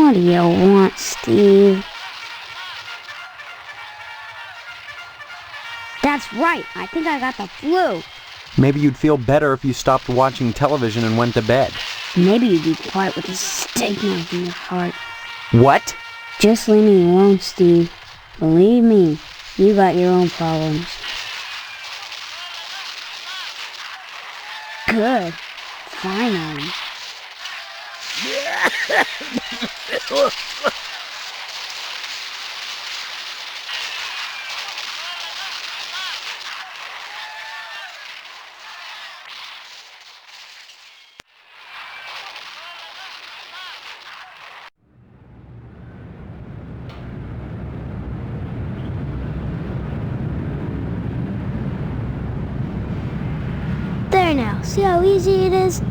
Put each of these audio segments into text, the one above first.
What do you want, Steve? That's right, I think I got the flu. Maybe you'd feel better if you stopped watching television and went to bed. Maybe you'd be quiet with a steak knife in your heart. What? Just leave me alone, Steve. Believe me, you got your own problems. Good. Finally. There now, see how easy it is?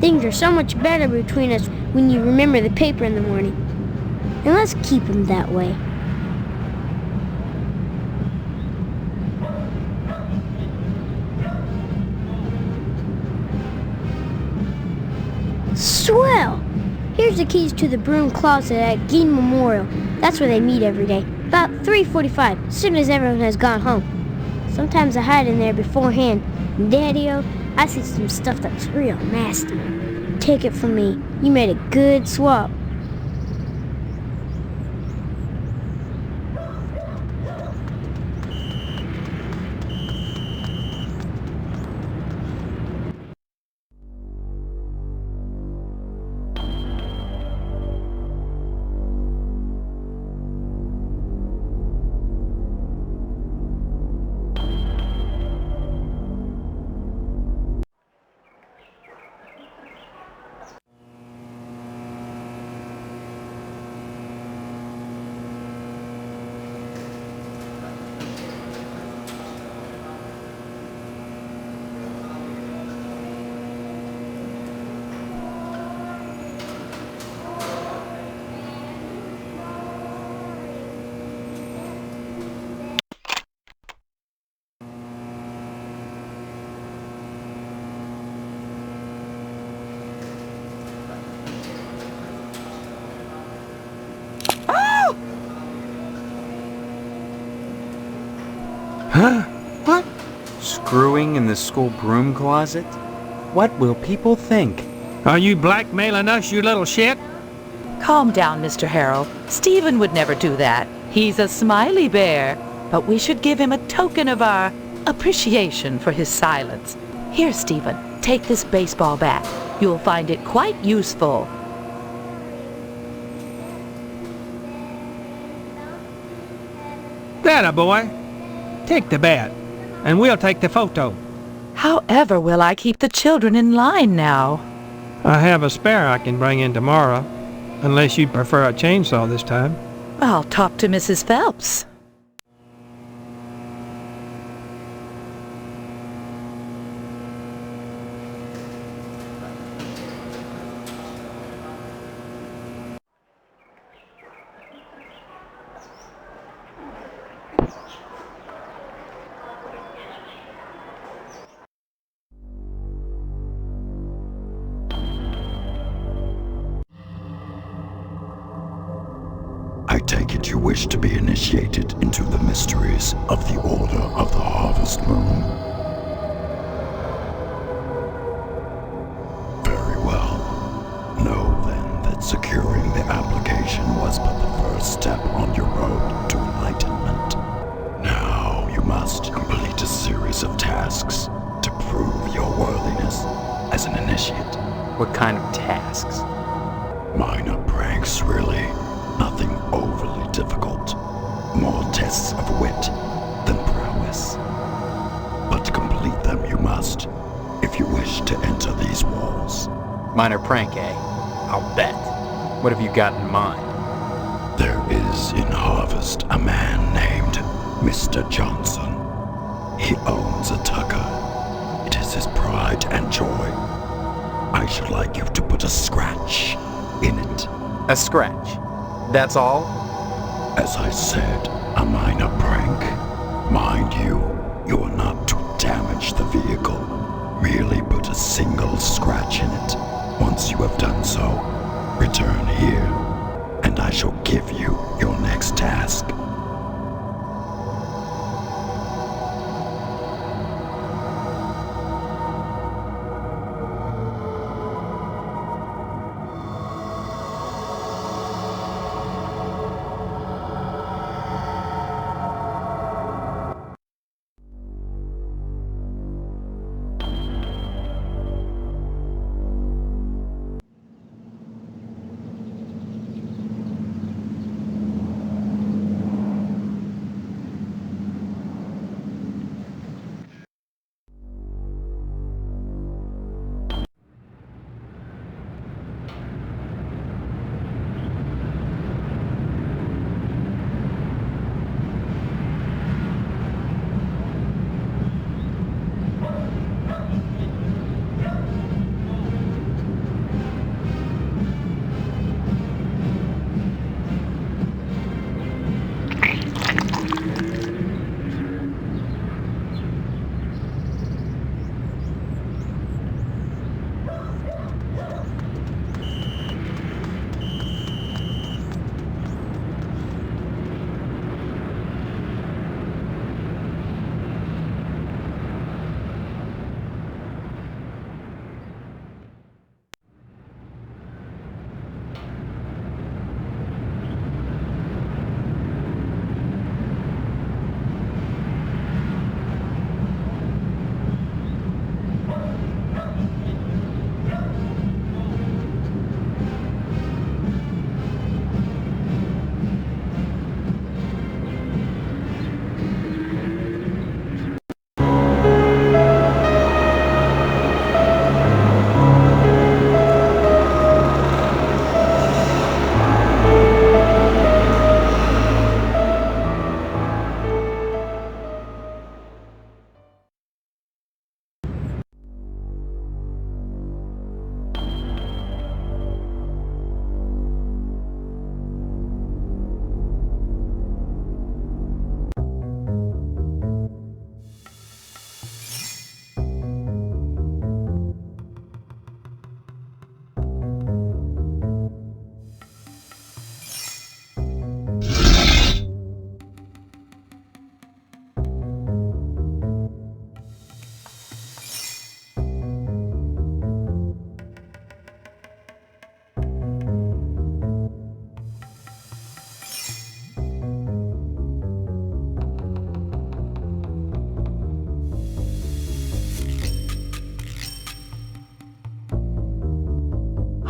Things are so much better between us when you remember the paper in the morning. And let's keep them that way. Swell! Here's the keys to the broom closet at Geen Memorial. That's where they meet every day. About 3:45, as soon as everyone has gone home. Sometimes I hide in there beforehand. And Daddy-o, I see some stuff that's real nasty. Take it from me, you made a good swap. Huh? What? Screwing in the school broom closet? What will people think? Are you blackmailing us, you little shit? Calm down, Mr. Harrell. Stephen would never do that. He's a smiley bear. But we should give him a token of our appreciation for his silence. Here, Stephen, take this baseball bat. You'll find it quite useful. That a boy. Take the bat, and we'll take the photo. However will I keep the children in line now? I have a spare I can bring in tomorrow, unless you'd prefer a chainsaw this time. I'll talk to Mrs. Phelps. I take it you wish to be initiated into the mysteries of the Order of the Harvest Moon. Very well. Know then that securing the application was but the first step on your road to enlightenment. Now you must complete a series of tasks to prove your worthiness as an initiate. What kind of tasks? Minor pranks, really. Nothing overly difficult. More tests of wit than prowess. But to complete them you must, if you wish to enter these walls. Minor prank, eh? I'll bet. What have you got in mind? There is in Harvest a man named Mr. Johnson. He owns a tucker. It is his pride and joy. I should like you to put a scratch in it. A scratch? That's all? As I said, a minor prank. Mind you, you are not to damage the vehicle. Merely put a single scratch in it. Once you have done so, return here I shall give you your next task.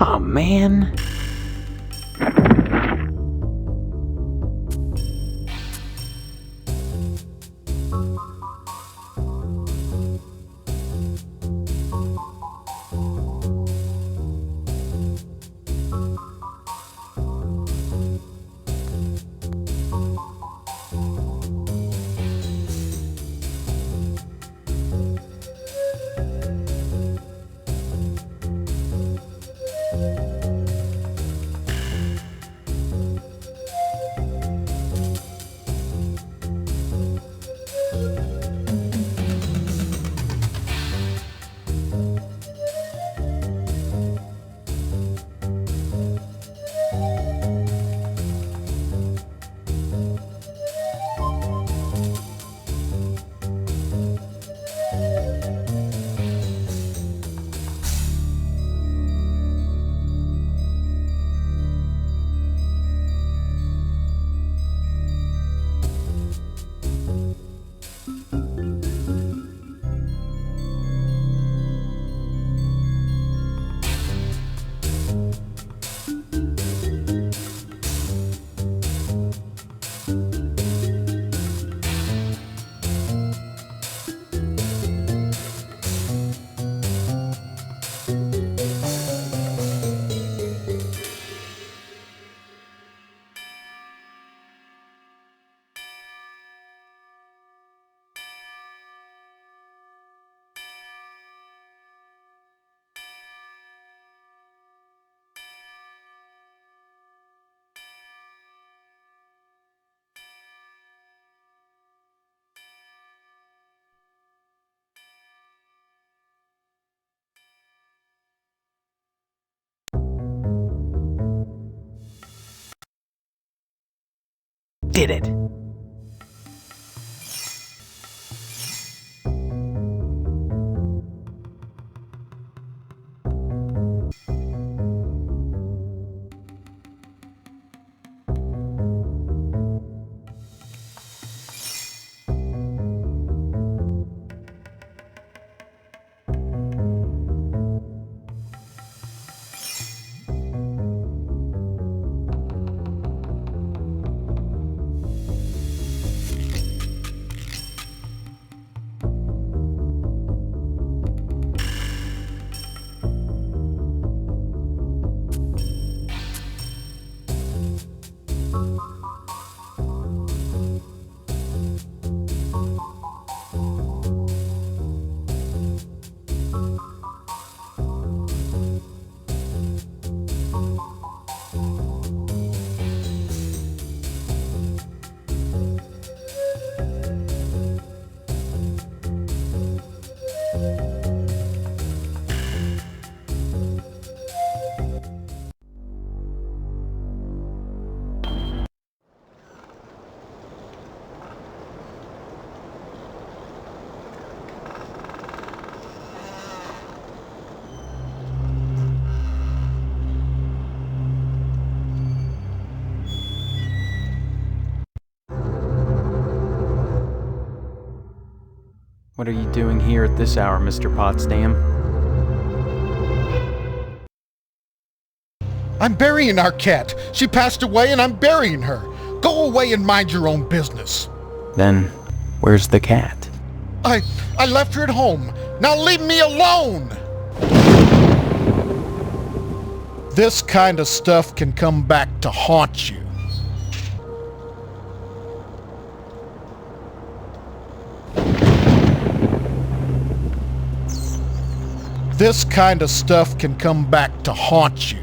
Oh man. did it. What are you doing here at this hour, Mr. Potsdam? I'm burying our cat. She passed away and I'm burying her. Go away and mind your own business. Then, where's the cat? I left her at home. Now leave me alone! This kind of stuff can come back to haunt you. This kind of stuff can come back to haunt you.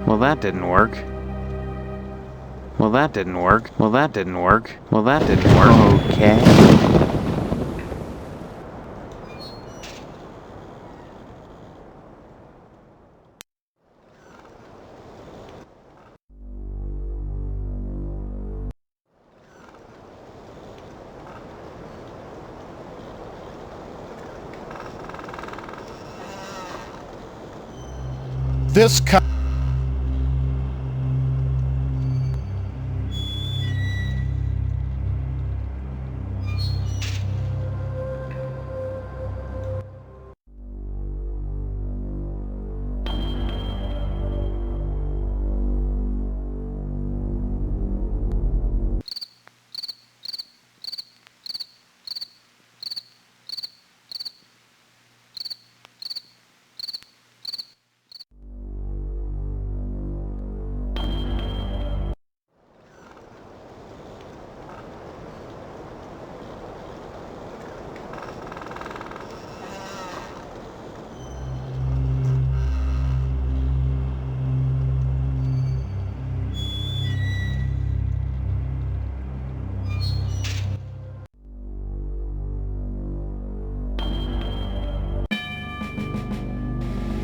Well, that didn't work. Well, that didn't work. Well, that didn't work. Well, that didn't work. Okay. This kind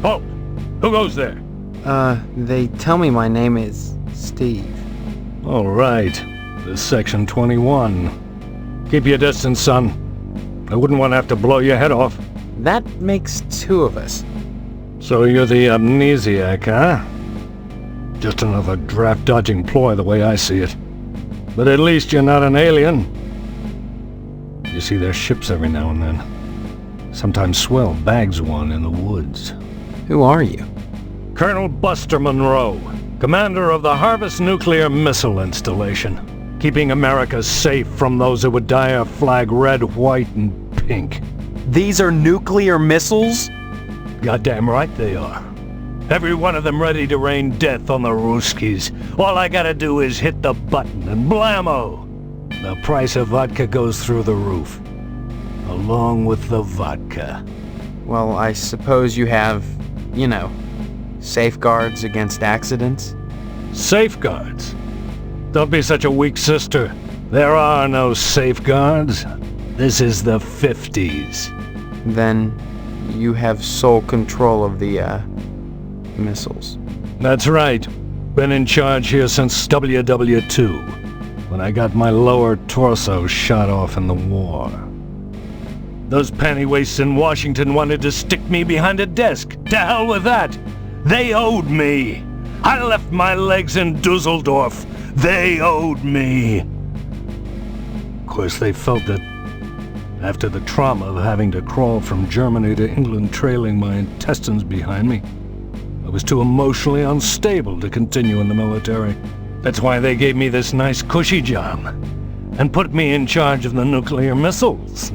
Oh, who goes there? They tell me my name is Steve. All right, this is Section 21. Keep your distance, son. I wouldn't want to have to blow your head off. That makes two of us. So you're the amnesiac, huh? Just another draft-dodging ploy the way I see it. But at least you're not an alien. You see their ships every now and then. Sometimes Swell bags one in the woods. Who are you? Colonel Buster Monroe, commander of the Harvest Nuclear Missile Installation, keeping America safe from those who would dye our flag red, white, and pink. These are nuclear missiles? Goddamn right they are. Every one of them ready to rain death on the Ruskies. All I gotta do is hit the button and blammo! The price of vodka goes through the roof. Along with the vodka. Well, I suppose you have, safeguards against accidents? Safeguards? Don't be such a weak sister. There are no safeguards. This is the 50s. Then you have sole control of the, missiles. That's right. Been in charge here since WW2, when I got my lower torso shot off in the war. Those pennywaists in Washington wanted to stick me behind a desk. To hell with that! They owed me! I left my legs in Dusseldorf. They owed me! Of course, they felt that after the trauma of having to crawl from Germany to England trailing my intestines behind me, I was too emotionally unstable to continue in the military. That's why they gave me this nice cushy job and put me in charge of the nuclear missiles.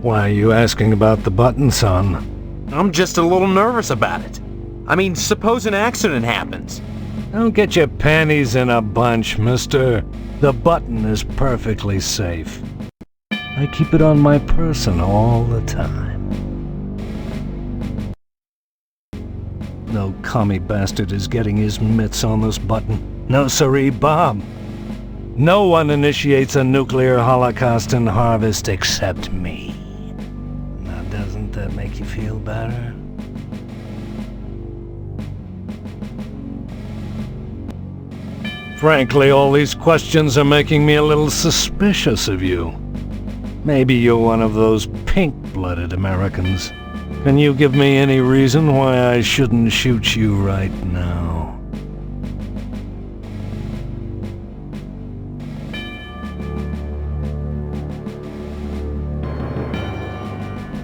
Why are you asking about the button, son? I'm just a little nervous about it. I mean, suppose an accident happens. Don't get your panties in a bunch, mister. The button is perfectly safe. I keep it on my person all the time. No commie bastard is getting his mitts on this button. No siree, Bob. No one initiates a nuclear holocaust in Harvest except me. Now, doesn't that make you feel better? Frankly, all these questions are making me a little suspicious of you. Maybe you're one of those pink-blooded Americans. Can you give me any reason why I shouldn't shoot you right now?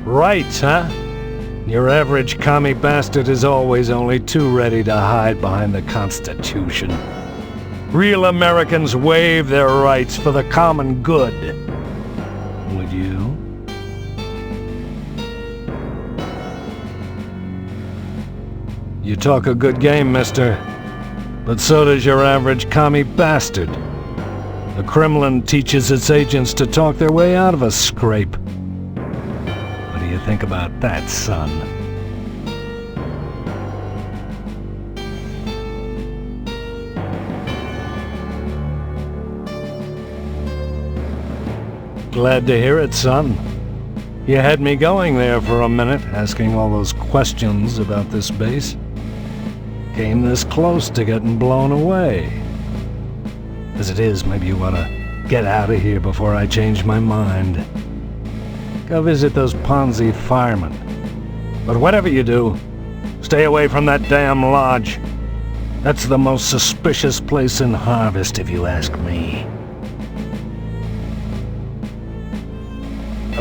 Right, huh? Your average commie bastard is always only too ready to hide behind the Constitution. Real Americans waive their rights for the common good. Would you? You talk a good game, mister. But so does your average commie bastard. The Kremlin teaches its agents to talk their way out of a scrape. What do you think about that, son? Glad to hear it, son. You had me going there for a minute, asking all those questions about this base. Came this close to getting blown away. As it is, maybe you want to get out of here before I change my mind. Go visit those Ponzi firemen. But whatever you do, stay away from that damn lodge. That's the most suspicious place in Harvest, if you ask me.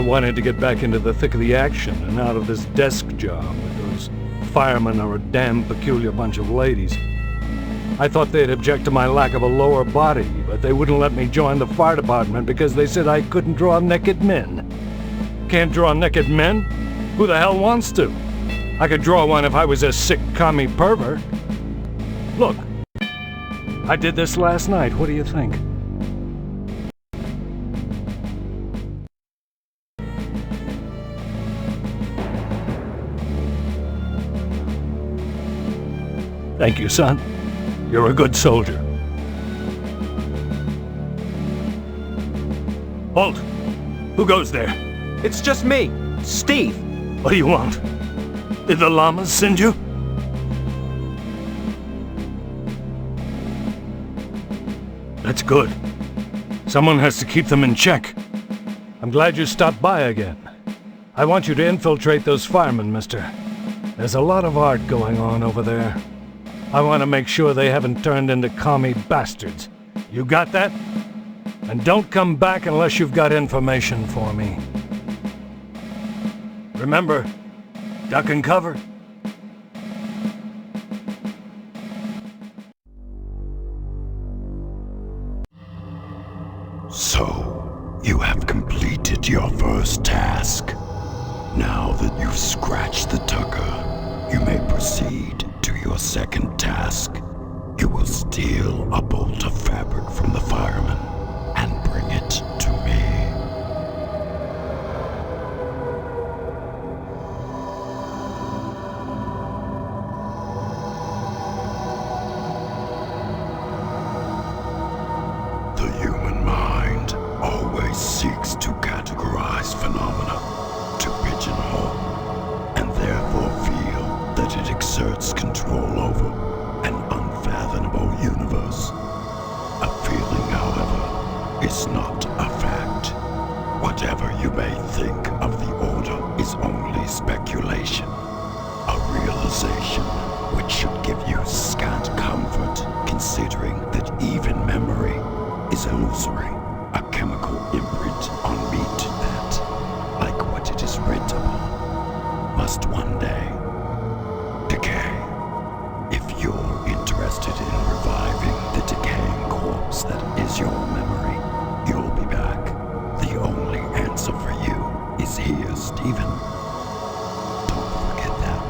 I wanted to get back into the thick of the action and out of this desk job with those firemen are a damn peculiar bunch of ladies. I thought they'd object to my lack of a lower body, but they wouldn't let me join the fire department because they said I couldn't draw naked men. Can't draw naked men? Who the hell wants to? I could draw one if I was a sick commie pervert. Look, I did this last night. What do you think? Thank you, son. You're a good soldier. Halt! Who goes there? It's just me, Steve. What do you want? Did the llamas send you? That's good. Someone has to keep them in check. I'm glad you stopped by again. I want you to infiltrate those firemen, mister. There's a lot of art going on over there. I want to make sure they haven't turned into commie bastards. You got that? And don't come back unless you've got information for me. Remember, duck and cover. So, you have completed your first task. Now that you've scratched the tucker, you may proceed to your second task. You will steal a bolt of fabric from the fireman and bring it to me. The human mind always seeks to categorize phenomena, to pigeonhole, and therefore feel that it exerts control over an unfathomable universe. A feeling, however, is not a fact. Whatever you may think of the order is only speculation, a realization which should give you scant comfort, considering that even memory is illusory, a chemical imprint on meat that, like what it is writ upon, must one day decay. If you're interested in reviving the decaying corpse that is your memory, you'll be back. The only answer for you is here, Stephen. Don't forget that.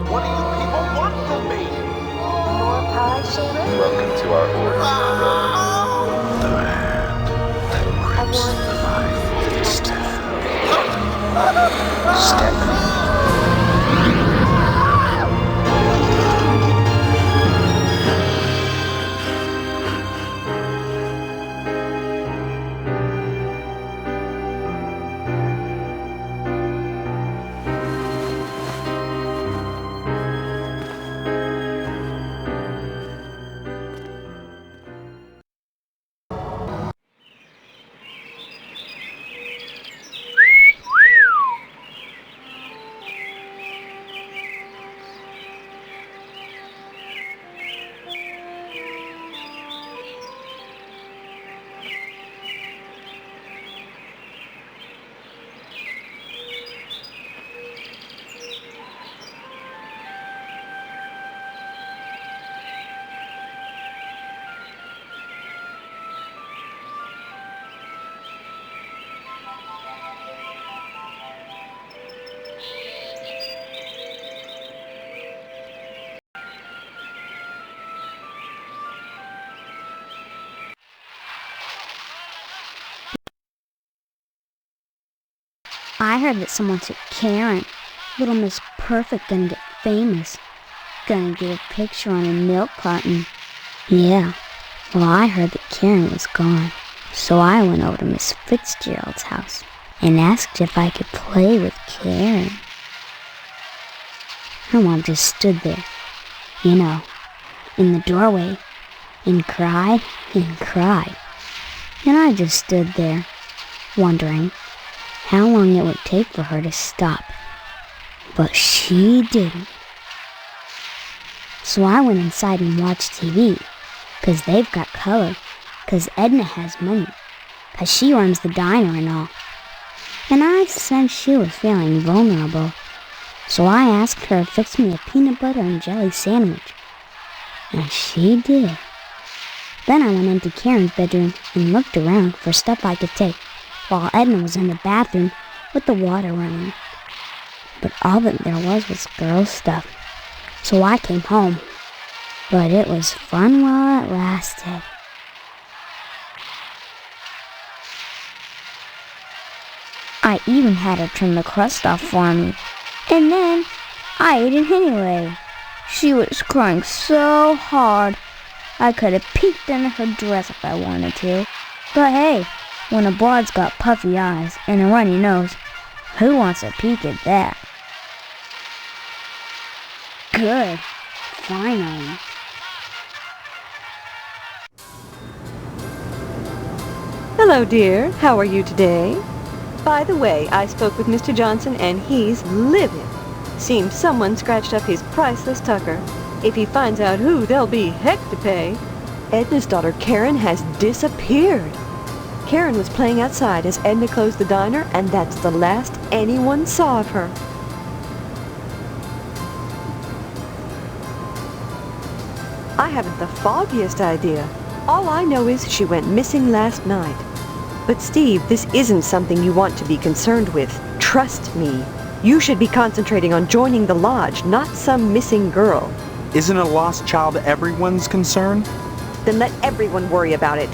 What do you people want from me? More pie, Shaman? Welcome to our order. The hand that grips the knife that stabs. Step. I heard that someone took Karen. Little Miss Perfect gonna get famous. Gonna get a picture on a milk carton. Yeah, well, I heard that Karen was gone. So I went over to Miss Fitzgerald's house and asked if I could play with Karen. Her mom just stood there, you know, in the doorway, and cried and cried. And I just stood there, wondering how long it would take for her to stop. But she didn't. So I went inside and watched TV, 'cause they've got color, 'cause Edna has money, 'cause she runs the diner and all. And I sensed she was feeling vulnerable, so I asked her to fix me a peanut butter and jelly sandwich. And she did. Then I went into Karen's bedroom and looked around for stuff I could take, while Edna was in the bathroom with the water running. But all that there was girl stuff. So I came home But it was fun while it lasted. I even had her trim the crust off for me. And then I ate it anyway. She was crying so hard, I could have peeked under her dress if I wanted to. But hey, when a broad's got puffy eyes and a runny nose, who wants a peek at that? Good. Finally. Hello, dear. How are you today? By the way, I spoke with Mr. Johnson and he's livid. Seems someone scratched up his priceless tucker. If he finds out who, there'll be heck to pay. Edna's daughter Karen has disappeared. Karen was playing outside as Edna closed the diner, and that's the last anyone saw of her. I haven't the foggiest idea. All I know is she went missing last night. But Steve, this isn't something you want to be concerned with. Trust me. You should be concentrating on joining the lodge, not some missing girl. Isn't a lost child everyone's concern? Then let everyone worry about it.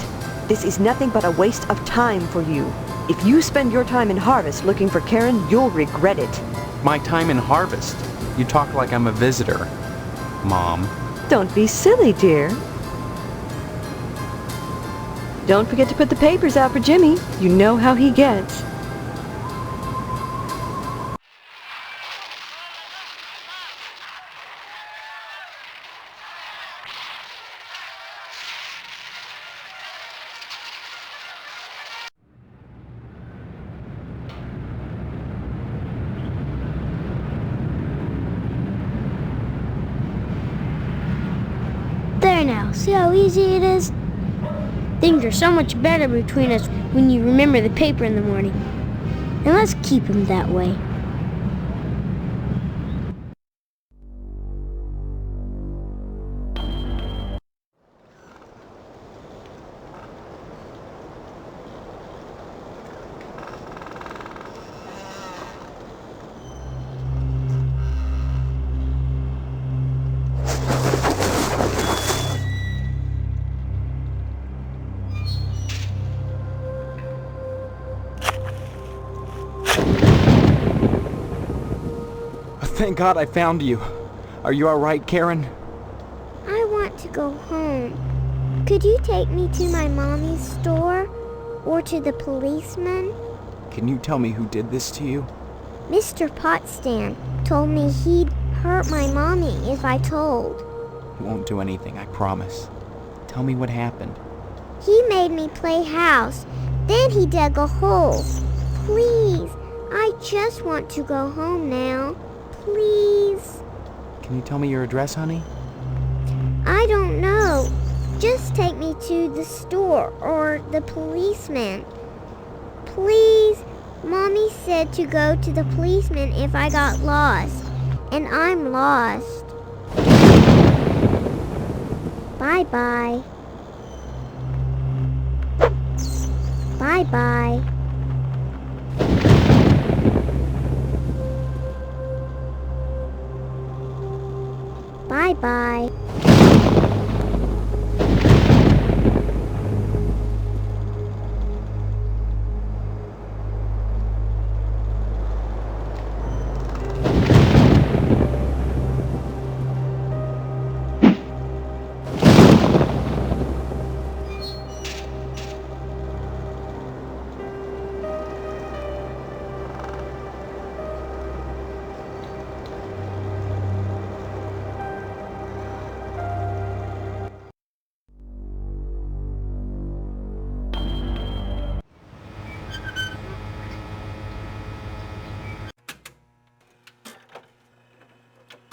This is nothing but a waste of time for you. If you spend your time in Harvest looking for Karen, you'll regret it. My time in Harvest? You talk like I'm a visitor. Mom. Don't be silly, dear. Don't forget to put the papers out for Jimmy. You know how he gets. There now, see how easy it is? Things are so much better between us when you remember the paper in the morning. And let's keep them that way. Thank God I found you. Are you alright, Karen? I want to go home. Could you take me to my mommy's store? Or to the policeman? Can you tell me who did this to you? Mr. Potsdam told me he'd hurt my mommy if I told. Won't do anything, I promise. Tell me what happened. He made me play house. Then he dug a hole. Please, I just want to go home now. Please. Can you tell me your address, honey? I don't know. Just take me to the store or the policeman. Please. Mommy said to go to the policeman if I got lost. And I'm lost. Bye-bye. Bye-bye. Bye-bye.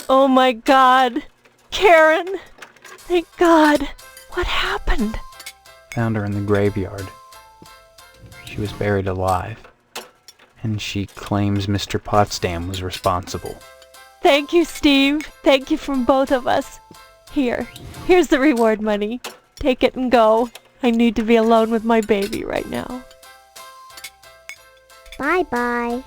Oh my God! Karen! Thank God! What happened? Found her in the graveyard. She was buried alive. And she claims Mr. Potsdam was responsible. Thank you, Steve. Thank you from both of us. Here's the reward money. Take it and go. I need to be alone with my baby right now. Bye-bye.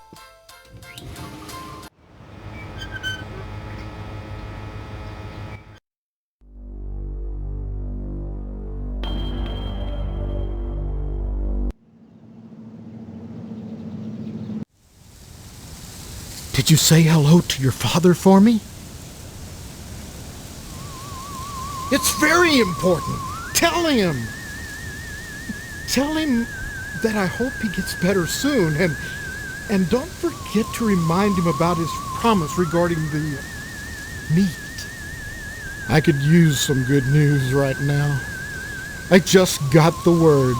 Could you say hello to your father for me? It's very important. Tell him. Tell him that I hope he gets better soon, and don't forget to remind him about his promise regarding the meat. I could use some good news right now. I just got the word.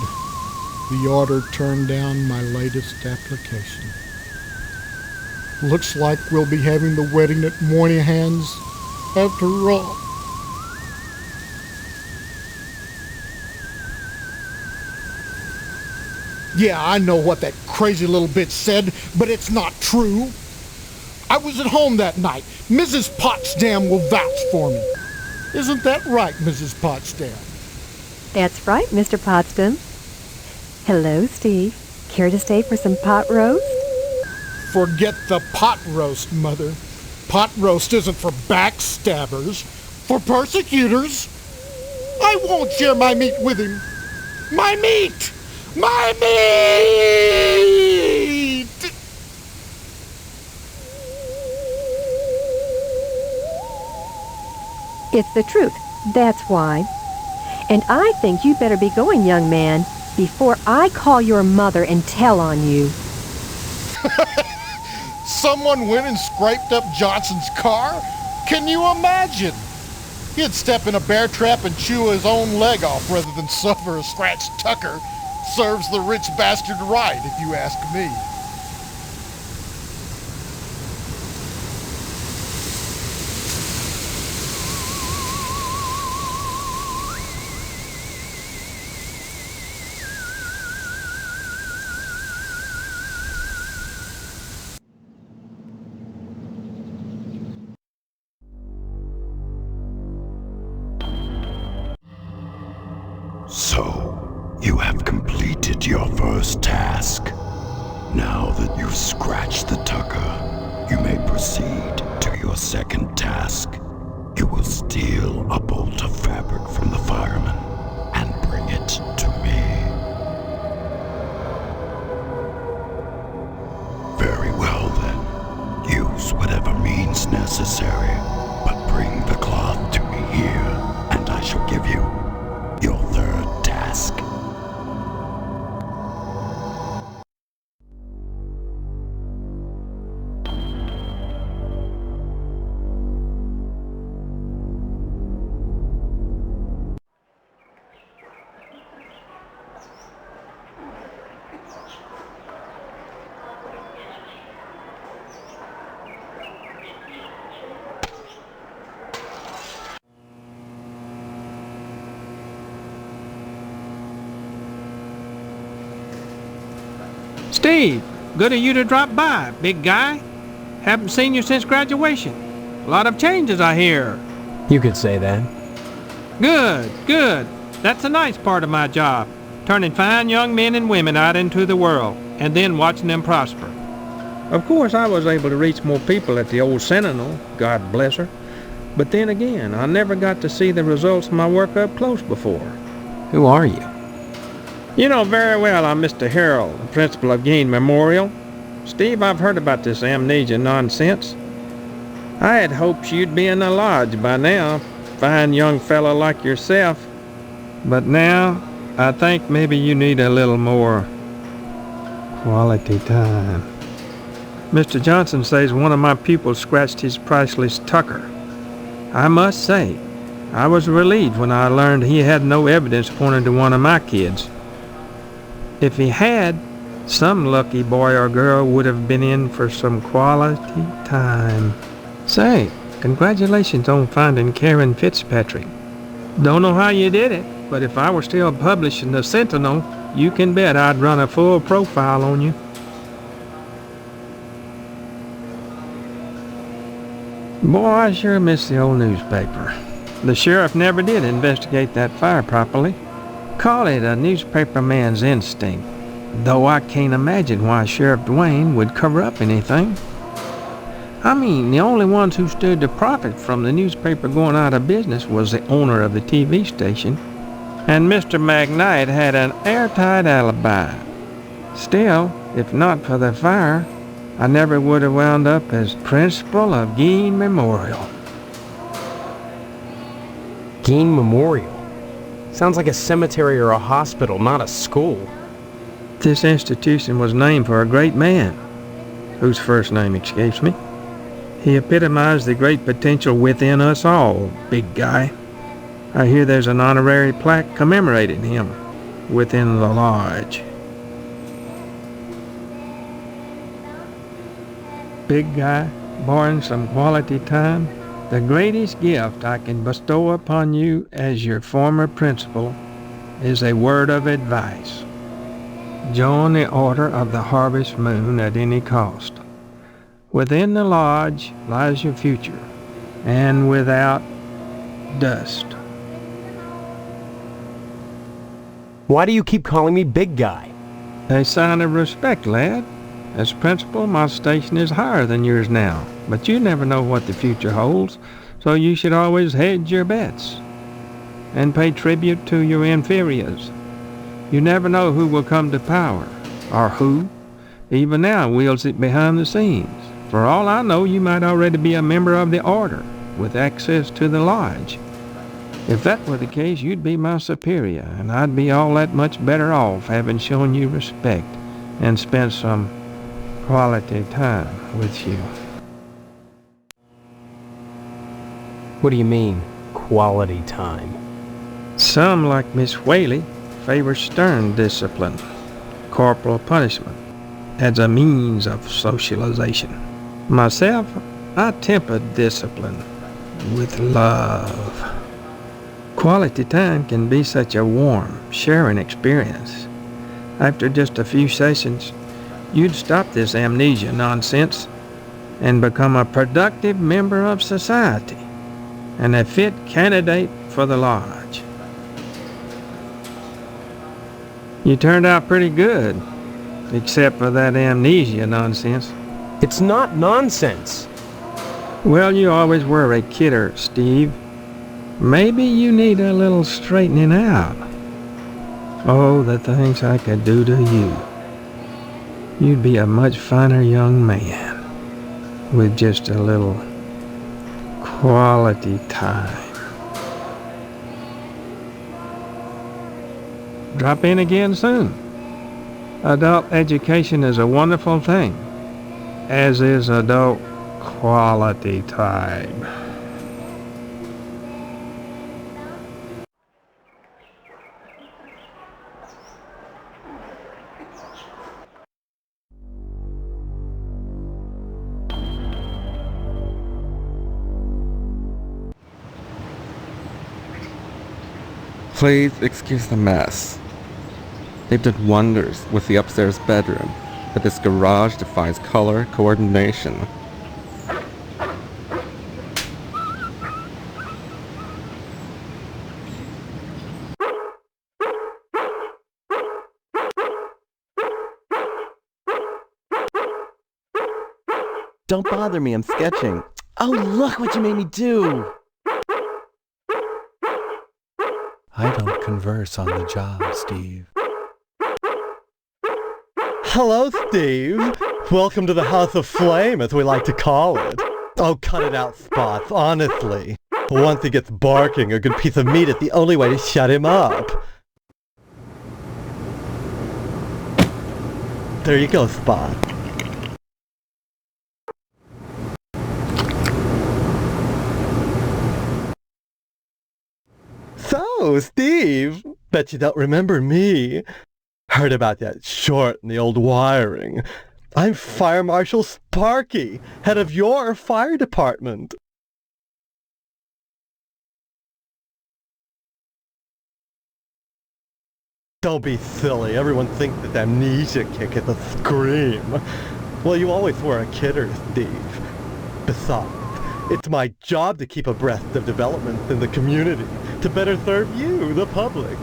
The order turned down my latest application. Looks like we'll be having the wedding at Moynihan's after all. Yeah, I know what that crazy little bitch said, but it's not true. I was at home that night. Mrs. Potsdam will vouch for me. Isn't that right, Mrs. Potsdam? That's right, Mr. Potsdam. Hello, Steve. Care to stay for some pot roast? Forget the pot roast, Mother. Pot roast isn't for backstabbers, for persecutors. I won't share my meat with him. My meat! My meat! It's the truth. That's why. And I think you better be going, young man, before I call your mother and tell on you. Someone went and scraped up Johnson's car? Can you imagine? He'd step in a bear trap and chew his own leg off rather than suffer a scratched tucker. Serves the rich bastard right, if you ask me. So, you have completed your first task. Now that you've scratched the tucker, you may proceed to your second task. You will steal a bolt of fabric from the fireman and bring it to me. Very well then. Use whatever means necessary, but bring the cloth to me here, and I shall give you your third task. Steve, good of you to drop by, big guy. Haven't seen you since graduation. A lot of changes, I hear. You could say that. Good, good. That's a nice part of my job. Turning fine young men and women out into the world, and then watching them prosper. Of course, I was able to reach more people at the old Sentinel, God bless her. But then again, I never got to see the results of my work up close before. Who are you? You know very well I'm Mr. Harrell, the principal of Gain Memorial. Steve, I've heard about this amnesia nonsense. I had hoped you'd be in the lodge by now, fine young fellow like yourself. But now, I think maybe you need a little more quality time. Mr. Johnson says one of my pupils scratched his priceless tucker. I must say, I was relieved when I learned he had no evidence pointing to one of my kids. If he had, some lucky boy or girl would have been in for some quality time. Say, congratulations on finding Karen Fitzpatrick. Don't know how you did it, but if I were still publishing the Sentinel, you can bet I'd run a full profile on you. Boy, I sure miss the old newspaper. The sheriff never did investigate that fire properly. Call it a newspaper man's instinct, though I can't imagine why Sheriff Dwayne would cover up anything. I mean, the only ones who stood to profit from the newspaper going out of business was the owner of the TV station, and Mr. McKnight had an airtight alibi. Still, if not for the fire, I never would have wound up as principal of Gein Memorial. Gein Memorial? Sounds like a cemetery or a hospital, not a school. This institution was named for a great man, whose first name escapes me. He epitomized the great potential within us all, big guy. I hear there's an honorary plaque commemorating him within the lodge. Big guy, born some quality time, the greatest gift I can bestow upon you as your former principal is a word of advice. Join the Order of the Harvest Moon at any cost. Within the lodge lies your future, and without dust. Why do you keep calling me big guy? A sign of respect, lad. As principal, my station is higher than yours now, but you never know what the future holds, so you should always hedge your bets and pay tribute to your inferiors. You never know who will come to power, or who, even now, wields it behind the scenes. For all I know, you might already be a member of the Order, with access to the lodge. If that were the case, you'd be my superior, and I'd be all that much better off having shown you respect and spent some quality time with you. What do you mean, quality time? Some, like Miss Whaley, favor stern discipline, corporal punishment, as a means of socialization. Myself, I temper discipline with love. Quality time can be such a warm, sharing experience. After just a few sessions, you'd stop this amnesia nonsense and become a productive member of society and a fit candidate for the lodge. You turned out pretty good, except for that amnesia nonsense. It's not nonsense. Well, you always were a kidder, Steve. Maybe you need a little straightening out. Oh, the things I could do to you. You'd be a much finer young man with just a little quality time. Drop in again soon. Adult education is a wonderful thing, as is adult quality time. Please excuse the mess. They've done wonders with the upstairs bedroom, but this garage defies color coordination. Don't bother me, I'm sketching. Oh, look what you made me do! I don't converse on the job, Steve. Hello, Steve. Welcome to the House of Flame, as we like to call it. Oh, cut it out, Spots, honestly. Once he gets barking, a good piece of meat is the only way to shut him up. There you go, Spot. So, Steve, bet you don't remember me. Heard about that short in the old wiring. I'm Fire Marshal Sparky, head of your fire department. Don't be silly. Everyone thinks that amnesia kick is a scream. Well, you always were a kidder, Steve. Besides, it's my job to keep abreast of developments in the community, to better serve you, the public.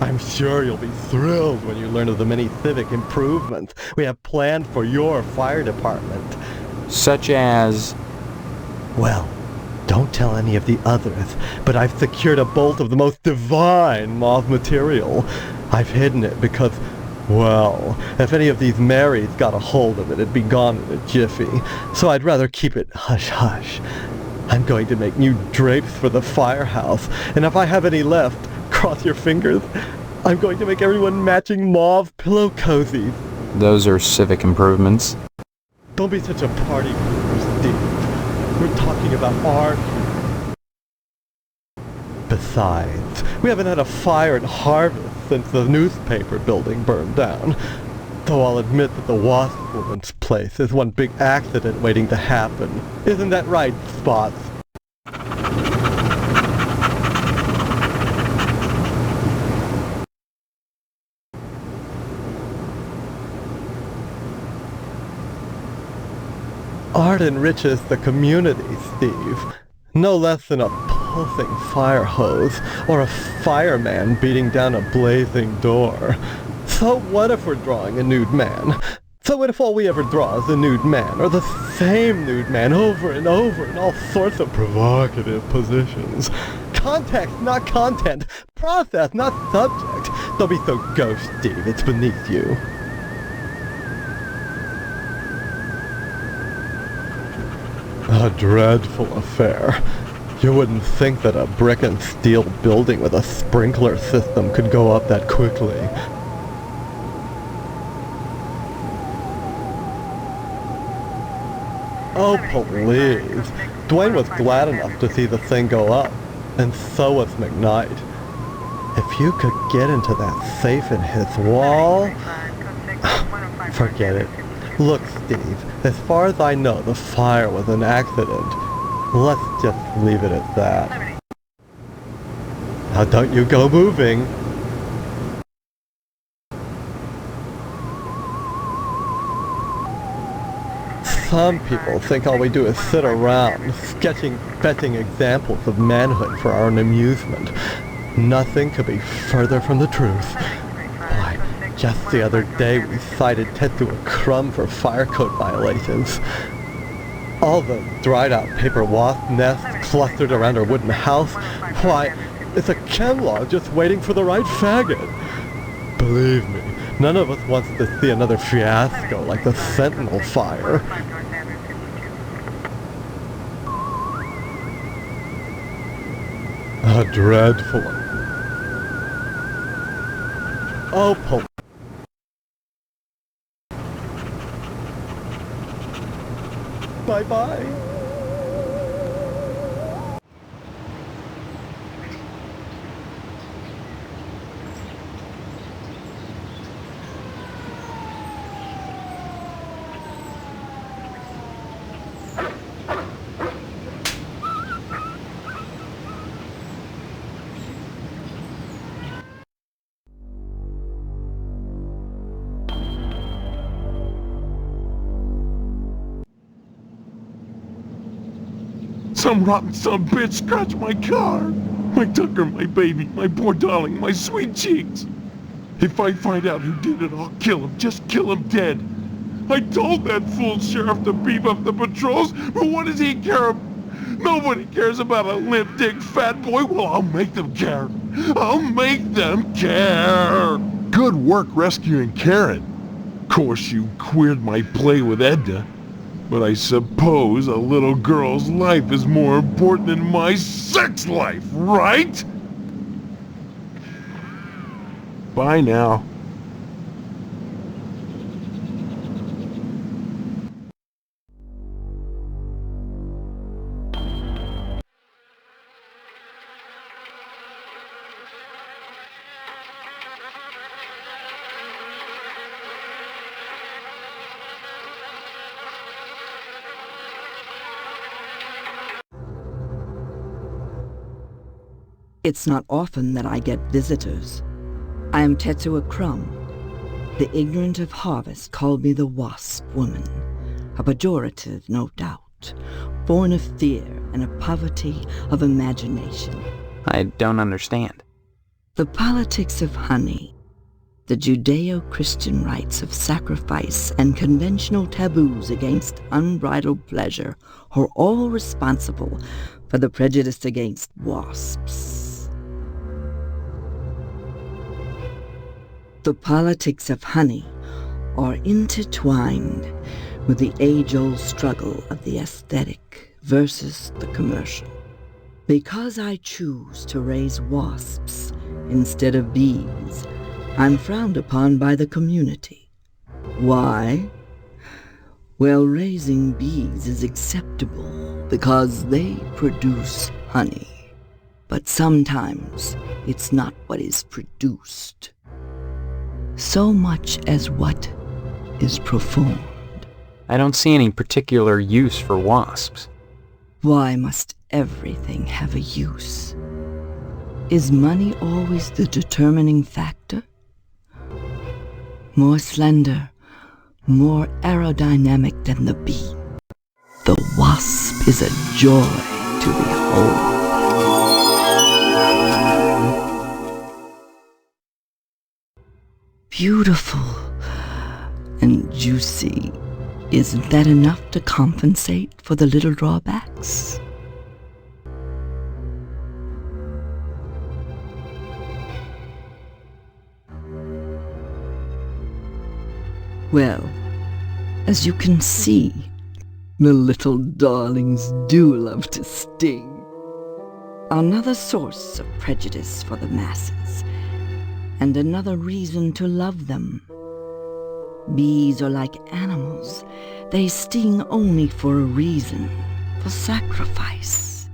I'm sure you'll be thrilled when you learn of the many civic improvements we have planned for your fire department. Such as? Well, don't tell any of the others, but I've secured a bolt of the most divine moth material. I've hidden it because, Well, if any of these Marys got a hold of it, it'd be gone in a jiffy. So I'd rather keep it hush-hush. I'm going to make new drapes for the firehouse, and if I have any left, cross your fingers, I'm going to make everyone matching mauve pillow cozies. Those are civic improvements. Don't be such a party pooper, Steve. We're talking about art. Besides, we haven't had a fire in Harvest since the newspaper building burned down. Though I'll admit that the Wasp Woman's place is one big accident waiting to happen. Isn't that right, Spots? Art enriches the community, Steve. No less than a pulsing fire hose or a fireman beating down a blazing door. So what if we're drawing a nude man? So what if all we ever draw is a nude man, or the same nude man over and over in all sorts of provocative positions? Context, not content. Process, not subject. Don't be so gauche, Steve. It's beneath you. A dreadful affair. You wouldn't think that a brick and steel building with a sprinkler system could go up that quickly. Oh, please. Dwayne was glad enough to see the thing go up, and so was McKnight. If you could get into that safe in his wall... Forget it. Look, Steve, as far as I know, the fire was an accident. Let's just leave it at that. Now don't you go moving. Some people think all we do is sit around, fetching examples of manhood for our own amusement. Nothing could be further from the truth. Why, just the other day we cited Tetsuo Crumb for fire code violations. All the dried out paper wasp nests clustered around our wooden house, why, it's a chem law just waiting for the right faggot. Believe me, none of us wants to see another fiasco like the Sentinel fire. A dreadful... Oh, bye-bye. Some rotten son of a bitch scratched my car. My Tucker, my baby, my poor darling, my sweet cheeks. If I find out who did it, I'll kill him. Just kill him dead. I told that fool sheriff to beef up the patrols, but what does he care? Nobody cares about a limp dick fat boy. Well, I'll make them care. I'll make them care. Good work rescuing Karen. Of course, you queered my play with Edna. But I suppose a little girl's life is more important than my sex life, right? Bye now. It's not often that I get visitors. I am Tetsuo Crumb. The ignorant of Harvest called me the Wasp Woman, a pejorative, no doubt, born of fear and a poverty of imagination. I don't understand. The politics of honey, the Judeo-Christian rites of sacrifice and conventional taboos against unbridled pleasure are all responsible for the prejudice against wasps. The politics of honey are intertwined with the age-old struggle of the aesthetic versus the commercial. Because I choose to raise wasps instead of bees, I'm frowned upon by the community. Why? Well, raising bees is acceptable because they produce honey. But sometimes it's not what is produced, so much as what is performed. I don't see any particular use for wasps. Why must everything have a use? Is money always the determining factor? More slender, more aerodynamic than the bee, the wasp is a joy to behold. Beautiful and juicy. Isn't that enough to compensate for the little drawbacks? Well, as you can see, the little darlings do love to sting. Another source of prejudice for the masses, and another reason to love them. Bees are like animals. They sting only for a reason, for sacrifice.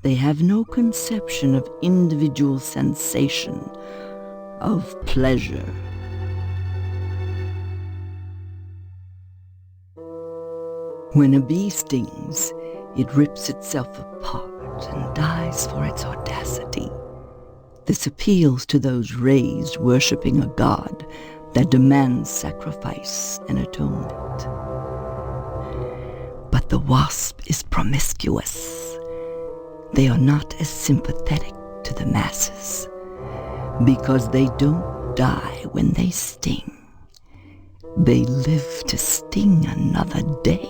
They have no conception of individual sensation, of pleasure. When a bee stings, it rips itself apart and dies for its audacity. This appeals to those raised worshipping a god that demands sacrifice and atonement. But the wasp is promiscuous. They are not as sympathetic to the masses because they don't die when they sting. They live to sting another day,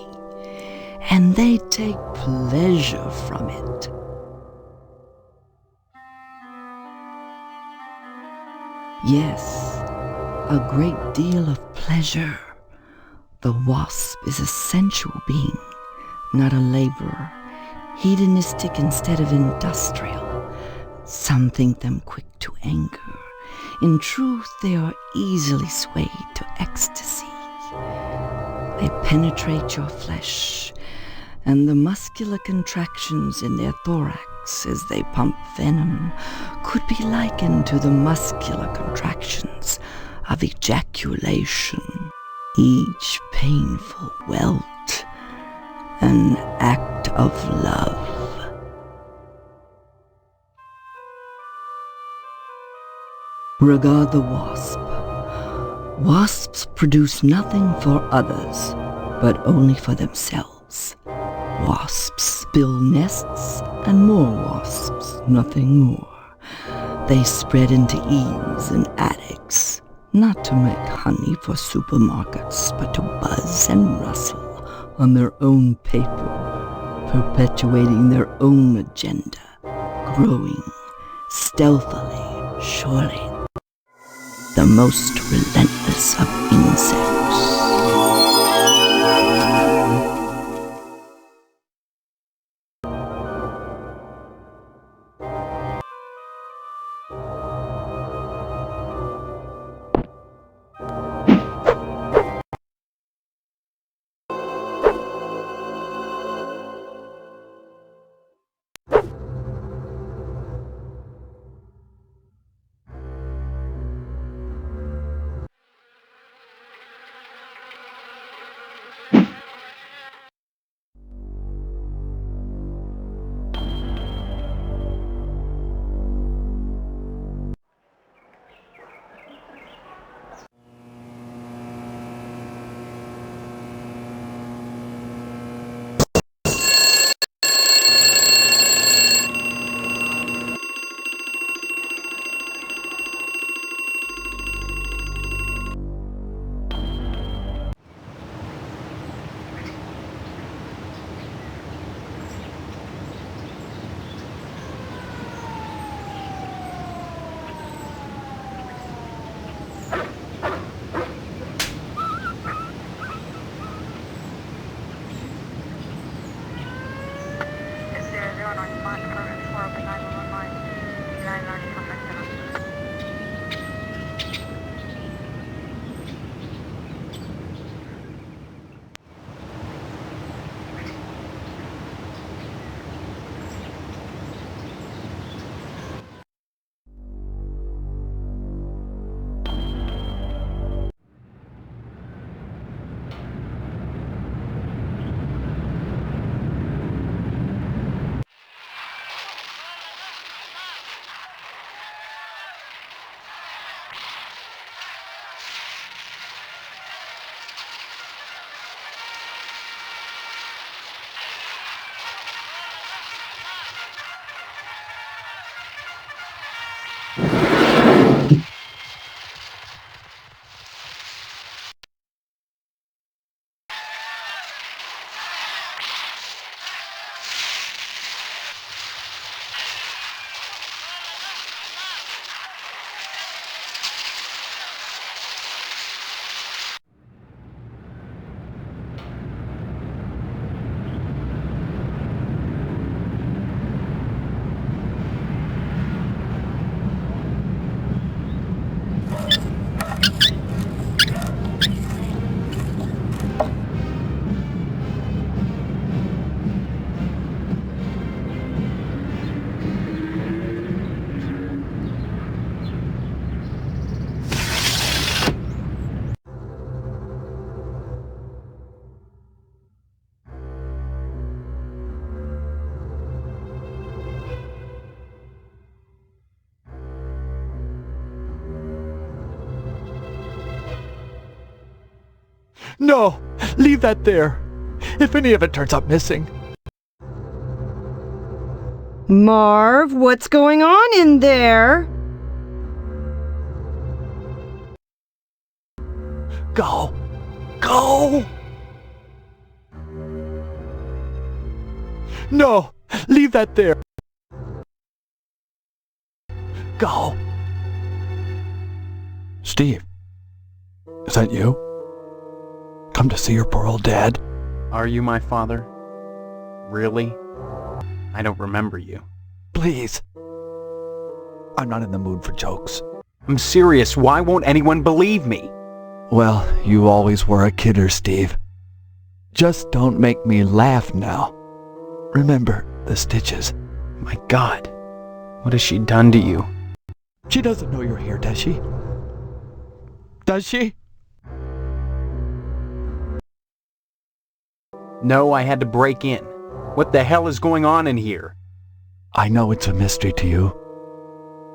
and they take pleasure from it. Yes, a great deal of pleasure. The wasp is a sensual being, not a laborer, hedonistic instead of industrial. Some think them quick to anger. In truth, they are easily swayed to ecstasy. They penetrate your flesh, and the muscular contractions in their thorax as they pump venom could be likened to the muscular contractions of ejaculation, each painful welt an act of love. Regard the wasp. Wasps produce nothing for others, but only for themselves. Wasps build nests and more wasps, nothing more. They spread into eaves and attics, not to make honey for supermarkets, but to buzz and rustle on their own paper, perpetuating their own agenda, growing stealthily, surely, the most relentless of insects. No! Leave that there! If any of it turns up missing. Marv, what's going on in there? Go! Go! No! Leave that there! Go! Steve, is that you? Come to see your poor old dad? Are you my father? Really? I don't remember you. Please. I'm not in the mood for jokes. I'm serious. Why won't anyone believe me? Well, you always were a kidder, Steve. Just don't make me laugh now. Remember the stitches. My God. What has she done to you? She doesn't know you're here, does she? Does she? No, I had to break in. What the hell is going on in here? I know it's a mystery to you.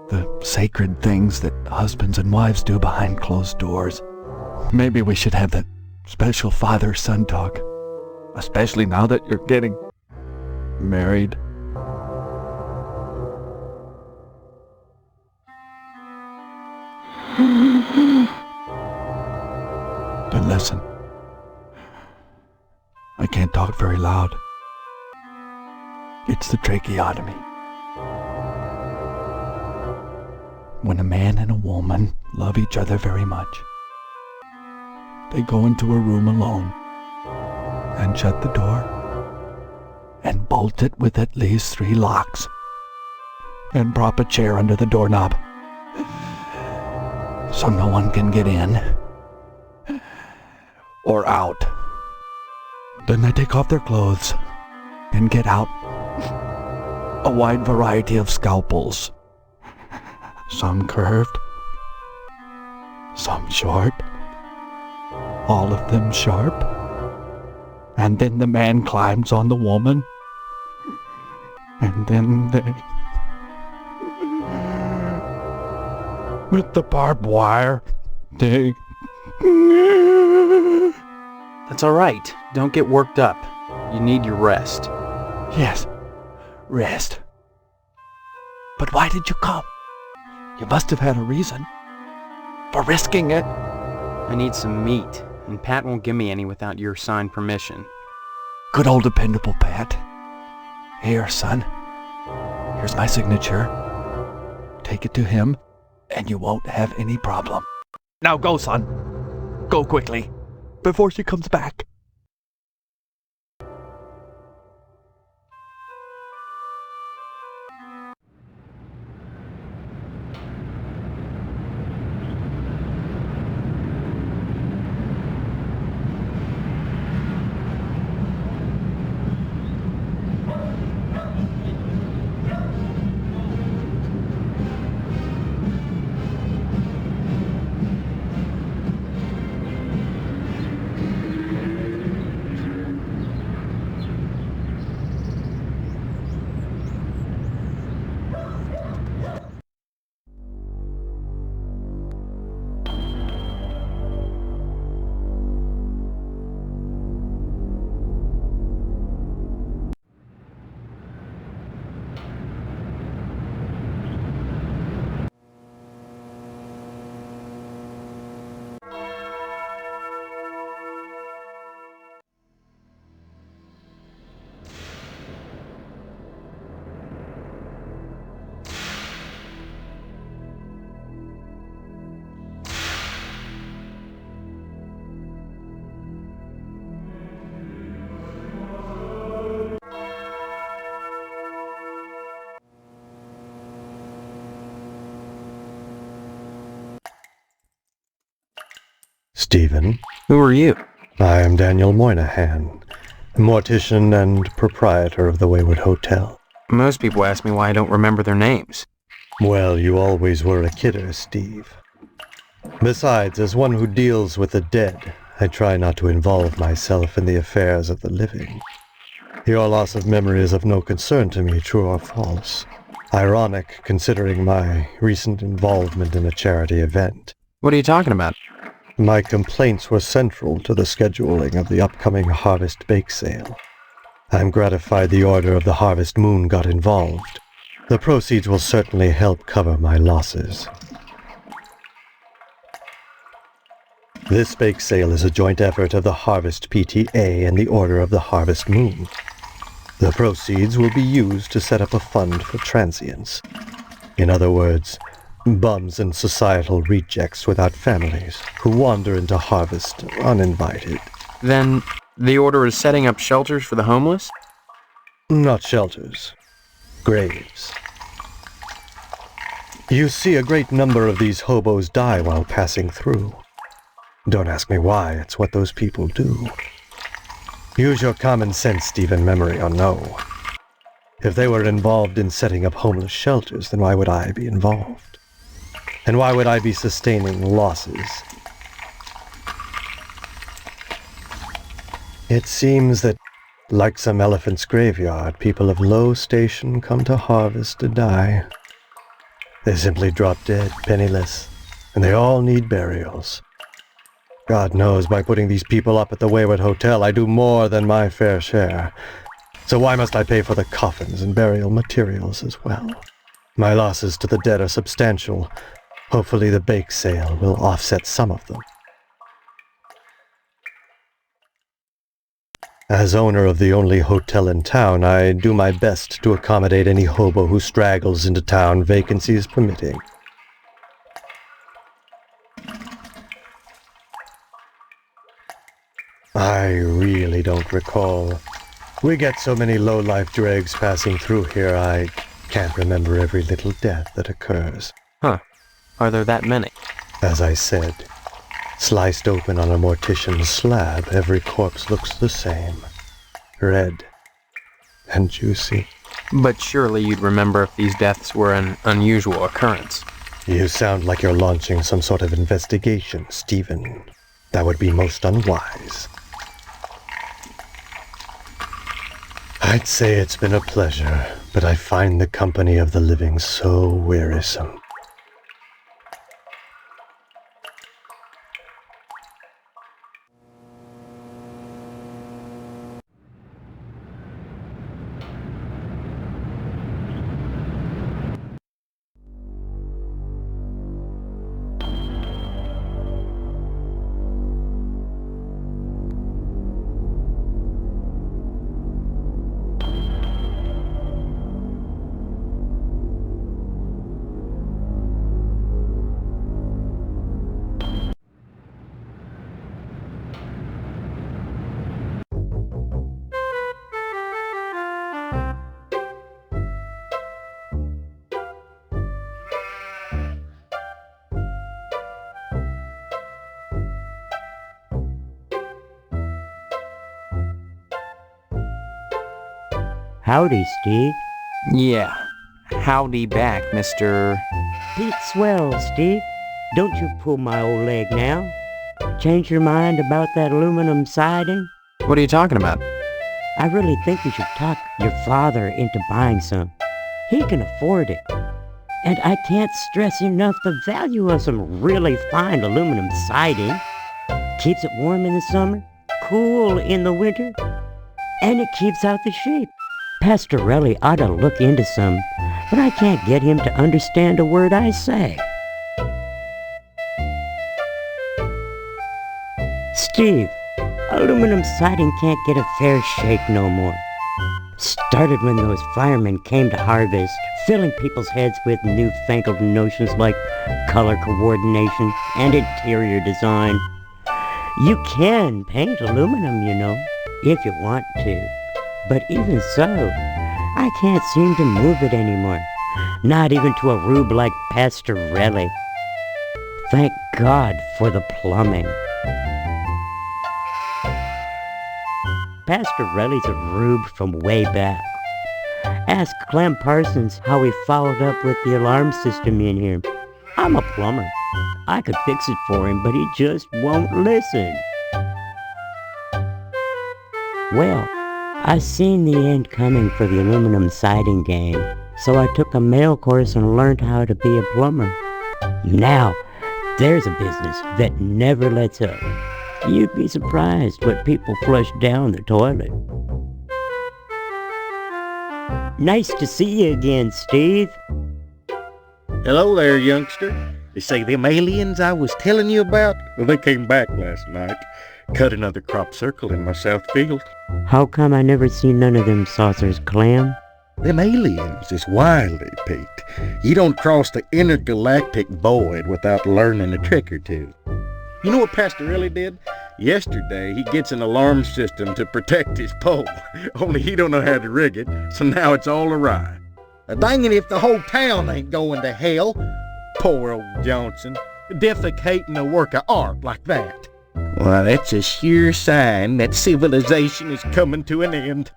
The sacred things that husbands and wives do behind closed doors. Maybe we should have that special father-son talk. Especially now that you're getting married. Then listen. I can't talk very loud. It's the tracheotomy. When a man and a woman love each other very much, they go into a room alone and shut the door and bolt it with at least 3 locks and prop a chair under the doorknob so no one can get in or out. Then they take off their clothes and get out a wide variety of scalpels. Some curved, some short, all of them sharp. And then the man climbs on the woman. And then they... with the barbed wire, they... That's all right. Don't get worked up. You need your rest. Yes, rest. But why did you come? You must have had a reason for risking it. I need some meat, and Pat won't give me any without your signed permission. Good old dependable Pat. Here, son. Here's my signature. Take it to him, and you won't have any problem. Now go, son. Go quickly, before she comes back. Stephen. Who are you? I am Daniel Moynihan, mortician and proprietor of the Wayward Hotel. Most people ask me why I don't remember their names. Well, you always were a kidder, Steve. Besides, as one who deals with the dead, I try not to involve myself in the affairs of the living. Your loss of memory is of no concern to me, true or false. Ironic, considering my recent involvement in a charity event. What are you talking about? My complaints were central to the scheduling of the upcoming Harvest Bake Sale. I'm gratified the Order of the Harvest Moon got involved. The proceeds will certainly help cover my losses. This bake sale is a joint effort of the Harvest PTA and the Order of the Harvest Moon. The proceeds will be used to set up a fund for transients. In other words, bums and societal rejects without families who wander into Harvest uninvited. Then the Order is setting up shelters for the homeless? Not shelters. Graves. You see a great number of these hobos die while passing through. Don't ask me why, it's what those people do. Use your common sense, Stephen, memory or no. If they were involved in setting up homeless shelters, then why would I be involved? And why would I be sustaining losses? It seems that, like some elephant's graveyard, people of low station come to Harvest to die. They simply drop dead, penniless, and they all need burials. God knows, by putting these people up at the Wayward Hotel, I do more than my fair share. So why must I pay for the coffins and burial materials as well? My losses to the dead are substantial. Hopefully the bake sale will offset some of them. As owner of the only hotel in town, I do my best to accommodate any hobo who straggles into town, vacancies permitting. I really don't recall. We get so many low-life dregs passing through here, I can't remember every little death that occurs. Huh. Are there that many? As I said, sliced open on a mortician's slab, every corpse looks the same. Red and juicy. But surely you'd remember if these deaths were an unusual occurrence. You sound like you're launching some sort of investigation, Stephen. That would be most unwise. I'd say it's been a pleasure, but I find the company of the living so wearisome. Howdy, Steve. Yeah. Howdy back, Mr. Pete Swell, Steve. Don't you pull my old leg now. Change your mind about that aluminum siding? What are you talking about? I really think you should talk your father into buying some. He can afford it. And I can't stress enough the value of some really fine aluminum siding. Keeps it warm in the summer, cool in the winter, and it keeps out the sheep. Pastorelli ought to look into some, but I can't get him to understand a word I say. Steve, aluminum siding can't get a fair shake no more. Started when those firemen came to Harvest, filling people's heads with newfangled notions like color coordination and interior design. You can paint aluminum, you know, if you want to. But even so, I can't seem to move it anymore. Not even to a rube like Pastorelli. Thank God for the plumbing. Pastorelli's a rube from way back. Ask Clem Parsons how he followed up with the alarm system in here. I'm a plumber. I could fix it for him, but he just won't listen. Well, I seen the end coming for the aluminum siding game, so I took a mail course and learned how to be a plumber. Now, There's a business that never lets up. You'd be surprised what people flush down the toilet. Nice to see you again, Steve. Hello there, youngster. They say them aliens I was telling you about? Well, they came back last night. Cut another crop circle in my south field. How come I never seen none of them saucers, Clam? Them aliens is wily, Pete. You don't cross the intergalactic void without learning a trick or two. You know what Pastorelli did? Yesterday, he gets an alarm system to protect his pole. Only he don't know how to rig it, so now it's all awry. Dang it if the whole town ain't going to hell. Poor old Johnson, defecating a work of art like that. Well, that's a sure sign that civilization is coming to an end.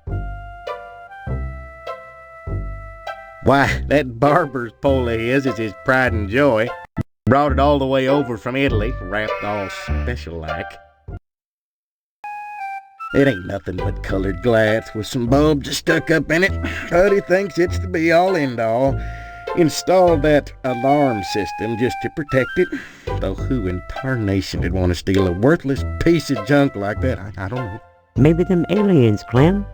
Why, that barber's pole of his is his pride and joy. Brought it all the way over from Italy, wrapped all special-like. It ain't nothing but colored glass with some bulbs stuck up in it, but he thinks it's the be-all, end-all. Installed that alarm system just to protect it. Though who in tarnation would want to steal a worthless piece of junk like that? I don't know. Maybe them aliens, Clem.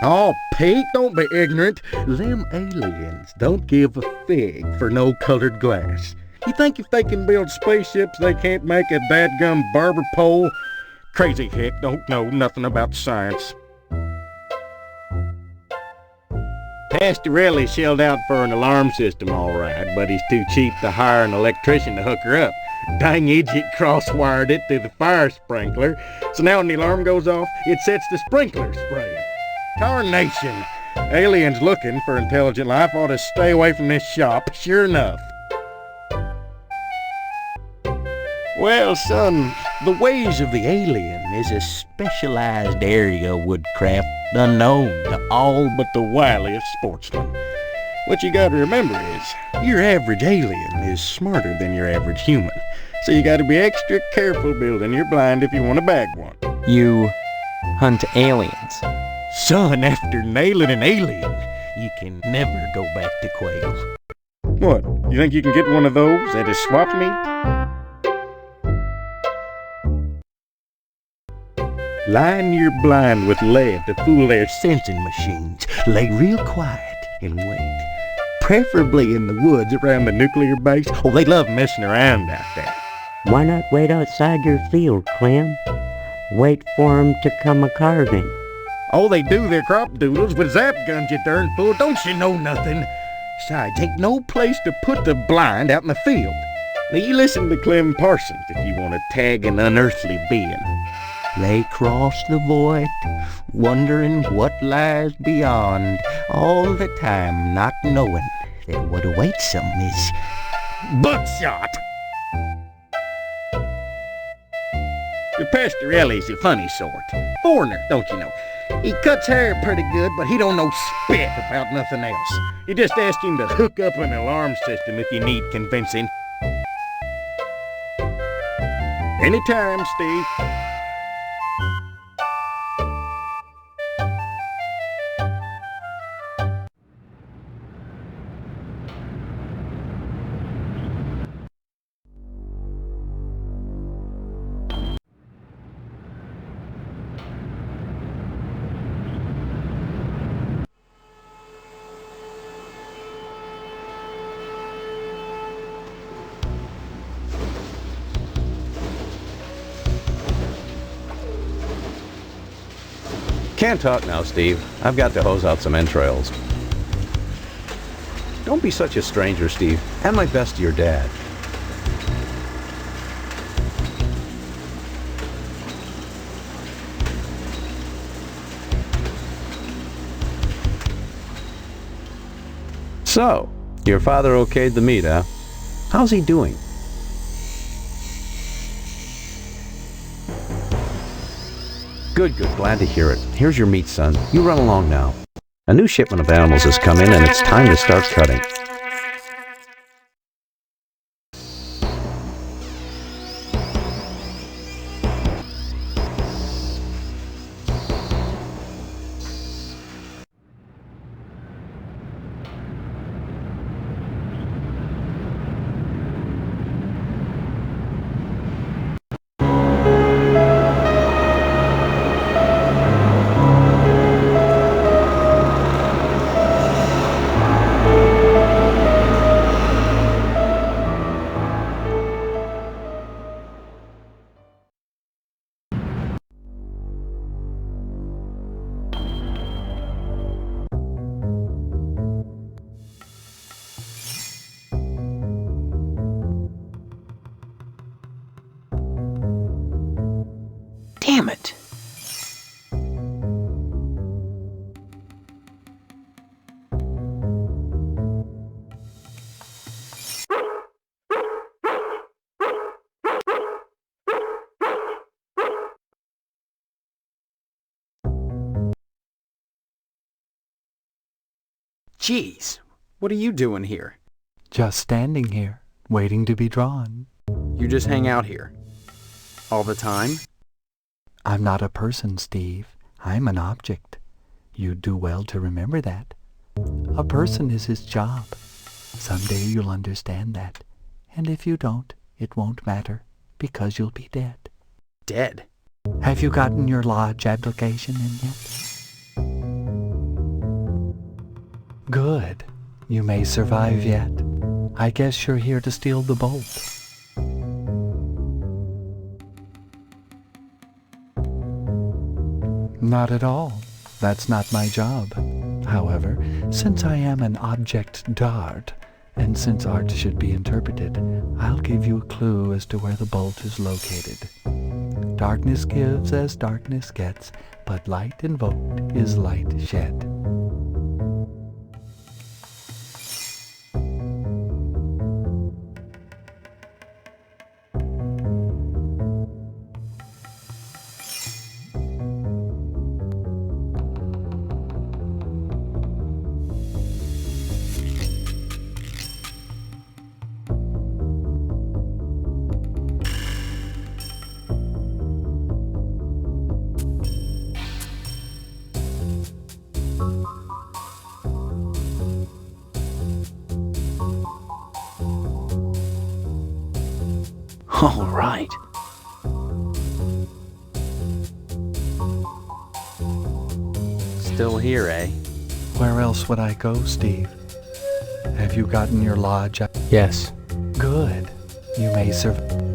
Oh, Pete, don't be ignorant. Them aliens don't give a fig for no colored glass. You think if they can build spaceships, they can't make a dadgum barber pole? Crazy hick don't know nothing about science. Pastorelli shelled out for an alarm system, all right, but he's too cheap to hire an electrician to hook her up. Dang idiot cross-wired it to the fire sprinkler, so now when the alarm goes off, it sets the sprinkler spraying. Tarnation! Aliens looking for intelligent life ought to stay away from this shop, sure enough. Well, son, the ways of the alien is a specialized area of woodcraft unknown to all but the wiliest sportsmen. What you gotta remember is, your average alien is smarter than your average human, so you gotta be extra careful building your blind if you want to bag one. You hunt aliens? Son, after nailing an alien, you can never go back to quail. What, you think you can get one of those at a swap meet? Line your blind with lead to fool their sensing machines. Lay real quiet and wait. Preferably in the woods around the nuclear base. Oh, they love messing around out there. Why not wait outside your field, Clem? Wait for 'em to come a-carving. Oh, they do their crop doodles with zap guns, you darn fool. Don't you know nothing? Besides, ain't no place to put the blind out in the field. Now, you listen to Clem Parsons if you want to tag an unearthly being. They cross the void, wondering what lies beyond, all the time not knowing that what awaits them is buckshot. The Pastorelli's a funny sort. Foreigner, don't you know? He cuts hair pretty good, but he don't know spit about nothing else. You just ask him to hook up an alarm system if you need convincing. Anytime, Steve. Can't talk now, Steve. I've got to hose out some entrails. Don't be such a stranger, Steve. Have my best to your dad. So, your father okayed the meet, huh? How's he doing? Good, good. Glad to hear it. Here's your meat, son. You run along now. A new shipment of animals has come in, and it's time to start cutting. Damn it! Jeez, what are you doing here? Just standing here, waiting to be drawn. You just hang out here? All the time? I'm not a person, Steve. I'm an object. You'd do well to remember that. A person is his job. Someday you'll understand that. And if you don't, it won't matter, because you'll be dead. Dead? Have you gotten your lodge application in yet? Good. You may survive yet. I guess you're here to steal the bolt. Not at all. That's not my job. However, since I am an object Zard, and since art should be interpreted, I'll give you a clue as to where the bolt is located. Darkness gives as darkness gets, but light invoked is light shed. All right. Still here, eh? Where else would I go, Steve? Have you gotten your lodge? Yes. Good. You may survive.